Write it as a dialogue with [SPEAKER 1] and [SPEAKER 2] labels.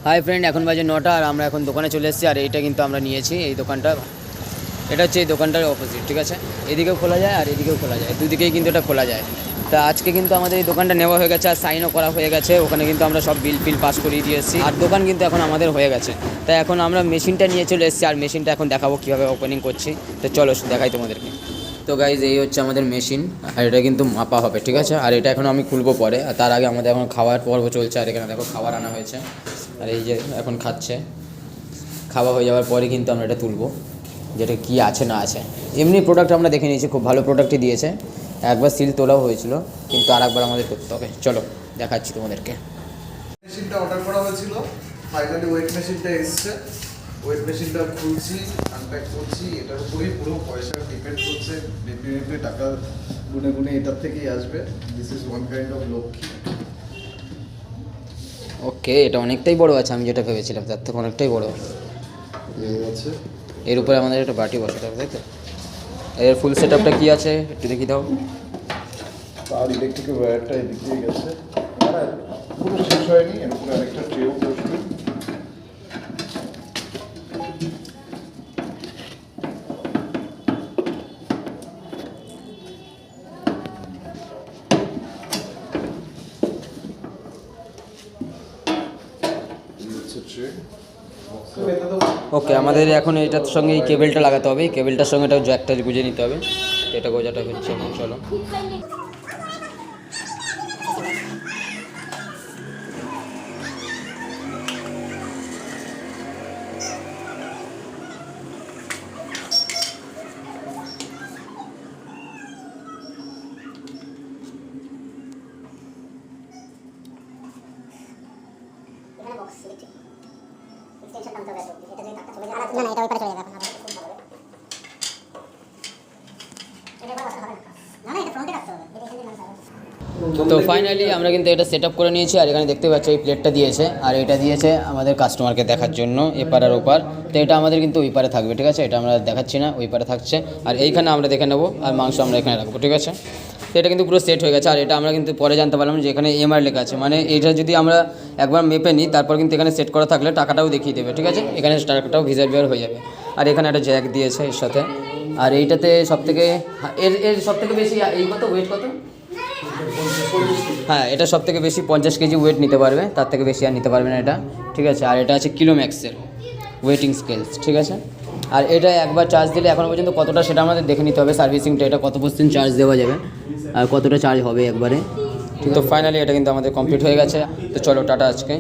[SPEAKER 1] Hi friend, এখন বাজে 9টা আর আমরা এখন দোকানে চলে এসেছি। আর এইটা কিন্তু আমরা নিয়েছি এই দোকানটা। এটা হচ্ছে এই দোকানটার অপোজিট, ঠিক আছে। এদিকেও খোলা যায় আর এদিকেও খোলা যায়, দুদিকেই কিন্তু এটা খোলা যায়। তা আজকে কিন্তু আমাদের এই দোকানটা নেওয়া হয়ে গেছে আর সাইনও করা হয়ে গেছে। ওখানে কিন্তু আমরা সব বিল পাস করিয়ে দিয়েছি আর দোকান কিন্তু এখন আমাদের হয়ে গেছে। তাই এখন আমরা মেশিনটা নিয়ে চলে এসেছি আর মেশিনটা এখন দেখাবো কীভাবে ওপেনিং করছি। তো চলো দেখাই তোমাদেরকে। তো গাইজ, এই হচ্ছে আমাদের মেশিন আর এটা কিন্তু মাপা হবে, ঠিক আছে। আর এটা এখন আমি খুলবো পরে, আর তার আগে আমাদের এখন খাওয়ার পর্ব চলছে। আর এখানে দেখো খাবার আনা হয়েছে আর এই যে এখন খাচ্ছে। খাওয়া হয়ে যাওয়ার পরে কিন্তু আমরা এটা তুলবো, যেটা কি আছে না আছে। এমনি প্রোডাক্ট আমরা দেখে নিয়েছি, খুব ভালো প্রোডাক্টই দিয়েছে। একবার সিল তোলাও হয়েছিল, কিন্তু আর একবার আমাদের করতে হবে। চলো দেখাচ্ছি তোমাদেরকে।
[SPEAKER 2] মেশিনটা অর্ডার করা হয়েছিল, ফাইনালি ওয়েট মেশিনটা এসছে। ওয়েট মেশিনটা খুলছি, আনপ্যাক করছি। এটার উপরেই পুরো পয়সা ডিপেন্ড করছে। ডেফিনেটলি টাকা গুনে গুনে এটার থেকেই আসবে। This is one kind of Lakshmi.
[SPEAKER 1] Okay, এটা অনেকটাই বড় আছে, আমি যেটা ভেবেছিলাম তার থেকে অনেকটাই বড়
[SPEAKER 2] আছে।
[SPEAKER 1] এর উপরে আমাদের একটা বাটি বসাতে হবে, তাই তো? এর ফুল সেট আপটা কী আছে একটু দেখি দাও।
[SPEAKER 2] তার ইলেকট্রিক ওয়্যারটা এদিক দিয়ে গেছে, পুরো শেষ হয়নি। এর উপরে আরেকটা ট্রেও বসবে।
[SPEAKER 1] ওকে, আমাদের এখন এটার সঙ্গে এই কেবেলটা লাগাতে হবে। এই কেবেলটার সঙ্গে এটা জ্যাকটা গুঁজে নিতে হবে। এটা গোজাটা হচ্ছে, চলো। তো ফাইনালি আমরা কিন্তু এটা সেট আপ করে নিয়েছি। আর এখানে দেখতে পাচ্ছ এই প্লেটটা দিয়েছে, আর এটা দিয়েছে আমাদের কাস্টমারকে দেখার জন্য এপার আর ওপার। তো এটা আমাদের কিন্তু ওই পারে থাকবে, ঠিক আছে। এটা আমরা দেখাচ্ছি না, ওই পারে থাকছে। আর এইখানে আমরা দেখে নেবো, আর মাংস আমরা এখানে রাখবো, ঠিক আছে। তো এটা কিন্তু পুরো সেট হয়ে গেছে। আর এটা আমরা কিন্তু পরে জানতে পারলাম যে এখানে এমআর লেখা আছে, মানে এটা যদি আমরা একবার মেপে নিই তারপর কিন্তু এখানে সেট করা থাকলে টাকাটাও দেখিয়ে দেবে, ঠিক আছে। এখানে টাকাটাও ভিজার হয়ে যাবে। আর এখানে একটা জ্যাক দিয়েছে এর সাথে। আর এইটাতে সবথেকে এর সবথেকে বেশি এই কত ওয়েট কত? হ্যাঁ, এটা সবথেকে বেশি 50 কেজি ওয়েট নিতে পারবে, তার থেকে বেশি আর নিতে পারবে না এটা, ঠিক আছে। আর এটা আছে কিলোম্যাক্সের ওয়েটিং স্কেলস, ঠিক আছে। আর এটা একবার চার্জ দিলে এখনও পর্যন্ত কতটা সেটা আমাদের দেখে নিতে হবে। সার্ভিসিংটা এটা কত % চার্জ দেওয়া যাবে আর কতটা চার্জ হবে একবারে। ঠিক, তো ফাইনালি এটা কিন্তু আমাদের কমপ্লিট হয়ে গেছে। তো চলো টাটা আজকে।